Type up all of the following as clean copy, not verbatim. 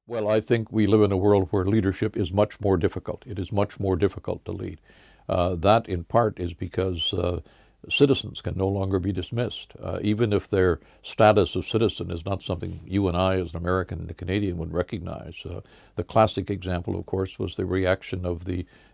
Well, I think we live in a world where leadership is much more difficult. It is much more difficult to lead. That, in part, is because citizens can no longer be dismissed, even if their status of citizen is not something you and I, as an American and a Canadian, would recognize. The classic example, of course, was the reaction of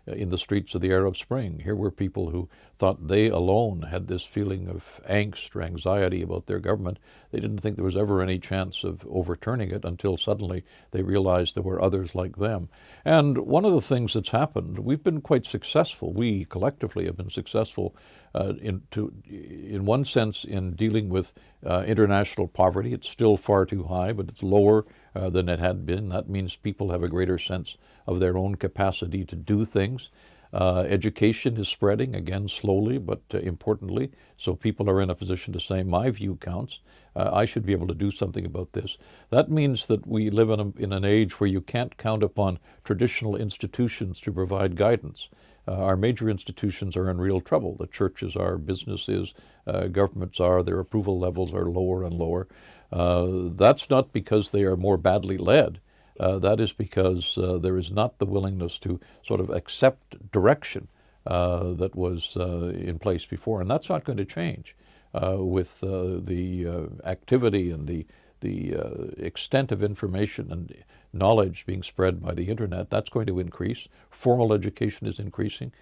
in the streets of the Arab Spring. Here were people who thought they alone had this feeling of angst or anxiety about their government. They didn't think there was ever any chance of overturning it until suddenly they realized there were others like them. And one of the things that's happened, we've been quite successful. We collectively have been successful in one sense in dealing with international poverty. It's still far too high, but it's lower than it had been. That means people have a greater sense of their own capacity to do things. Education is spreading, again slowly but importantly, so people are in a position to say, my view counts. I should be able to do something about this. That means that we live in an age where you can't count upon traditional institutions to provide guidance. Our major institutions are in real trouble. The churches are, businesses, governments are, their approval levels are lower and lower. That's not because they are more badly led. That is because there is not the willingness to sort of accept direction that was in place before. And that's not going to change with the activity and the extent of information and knowledge being spread by the internet. That's going to increase. Formal education is increasing.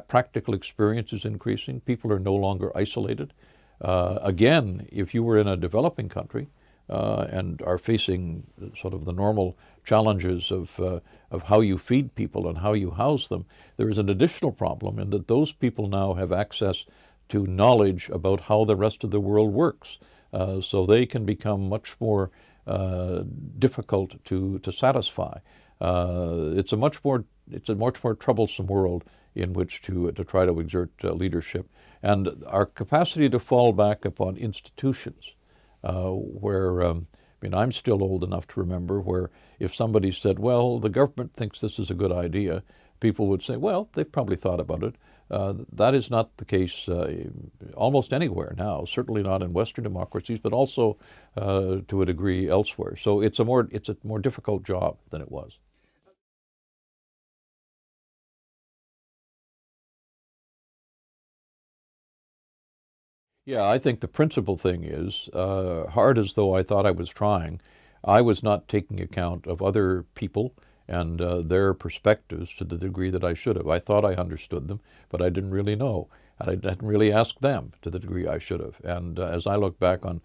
Practical experience is increasing. People are no longer isolated. Again, if you were in a developing country and are facing sort of the normal challenges of how you feed people and how you house them, there is an additional problem in that those people now have access to knowledge about how the rest of the world works. So they can become much more difficult to satisfy. It's a much more troublesome world in which to try to exert leadership, and our capacity to fall back upon institutions, where I mean, I'm still old enough to remember where if somebody said, "Well, the government thinks this is a good idea," people would say, "Well, they've probably thought about it." That is not the case almost anywhere now, certainly not in Western democracies, but also to a degree elsewhere. So it's a more difficult job than it was. Yeah, I think the principal thing is, hard as though I thought I was trying, I was not taking account of other people and their perspectives to the degree that I should have. I thought I understood them, but I didn't really know. And I didn't really ask them to the degree I should have. And as I look back on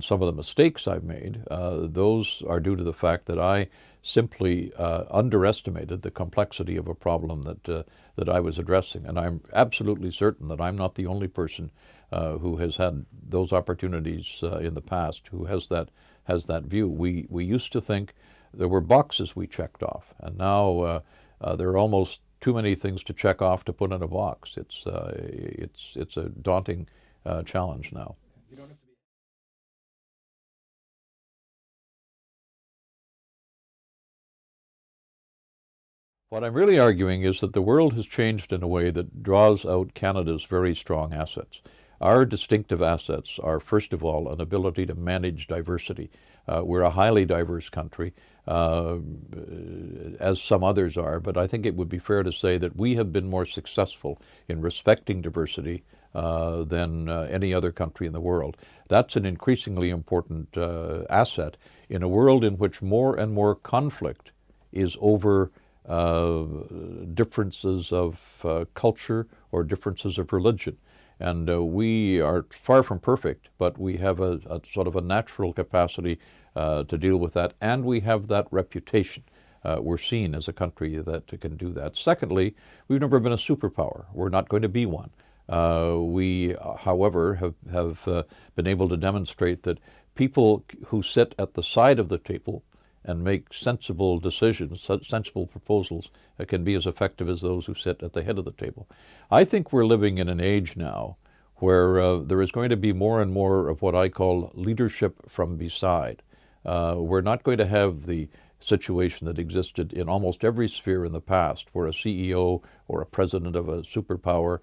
some of the mistakes I've made, those are due to the fact that I simply underestimated the complexity of a problem that I was addressing. And I'm absolutely certain that I'm not the only person who has had those opportunities in the past, who has that view. We used to think there were boxes we checked off, and now there are almost too many things to check off to put in a box. It's a daunting challenge now. What I'm really arguing is that the world has changed in a way that draws out Canada's very strong assets. Our distinctive assets are, first of all, an ability to manage diversity. We're a highly diverse country, as some others are, but I think it would be fair to say that we have been more successful in respecting diversity than any other country in the world. That's an increasingly important asset in a world in which more and more conflict is over differences of culture or differences of religion. And we are far from perfect, but we have a sort of a natural capacity to deal with that, and we have that reputation. We're seen as a country that can do that. Secondly, we've never been a superpower. We're not going to be one. We, however, have been able to demonstrate that people who sit at the side of the table and make sensible decisions, sensible proposals, can be as effective as those who sit at the head of the table. I think we're living in an age now where there is going to be more and more of what I call leadership from beside. We're not going to have the situation that existed in almost every sphere in the past, where a CEO or a president of a superpower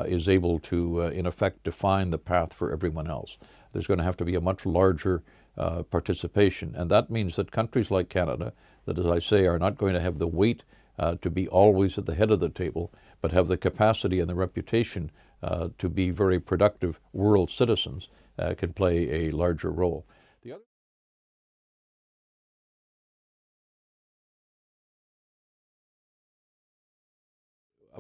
is able to, in effect, define the path for everyone else. There's going to have to be a much larger participation. And that means that countries like Canada, that as I say, are not going to have the weight to be always at the head of the table, but have the capacity and the reputation to be very productive world citizens, can play a larger role. The other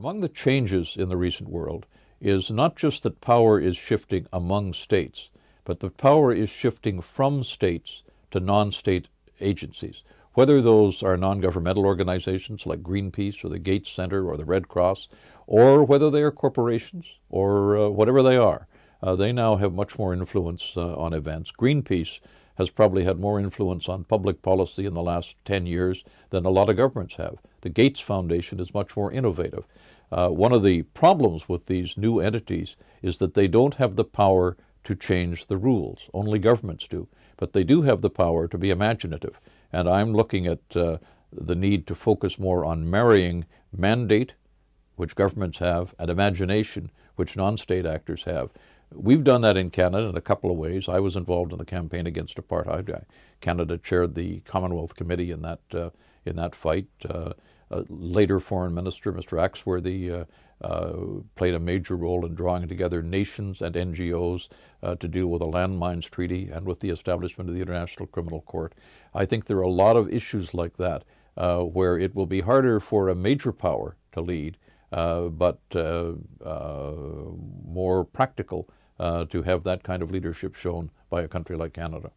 Among the changes in the recent world is not just that power is shifting among states, but that power is shifting from states to non-state agencies, whether those are non-governmental organizations like Greenpeace or the Gates Center or the Red Cross, or whether they are corporations or whatever they are. They now have much more influence on events. Greenpeace has probably had more influence on public policy in the last 10 years than a lot of governments have. The Gates Foundation is much more innovative. One of the problems with these new entities is that they don't have the power to change the rules. Only governments do. But they do have the power to be imaginative. And I'm looking at the need to focus more on marrying mandate, which governments have, and imagination, which non-state actors have. We've done that in Canada in a couple of ways. I was involved in the campaign against apartheid. Canada chaired the Commonwealth Committee in that fight. Later Foreign Minister, Mr. Axworthy, played a major role in drawing together nations and NGOs to deal with the Landmines Treaty and with the establishment of the International Criminal Court. I think there are a lot of issues like that where it will be harder for a major power to lead, but more practical to have that kind of leadership shown by a country like Canada.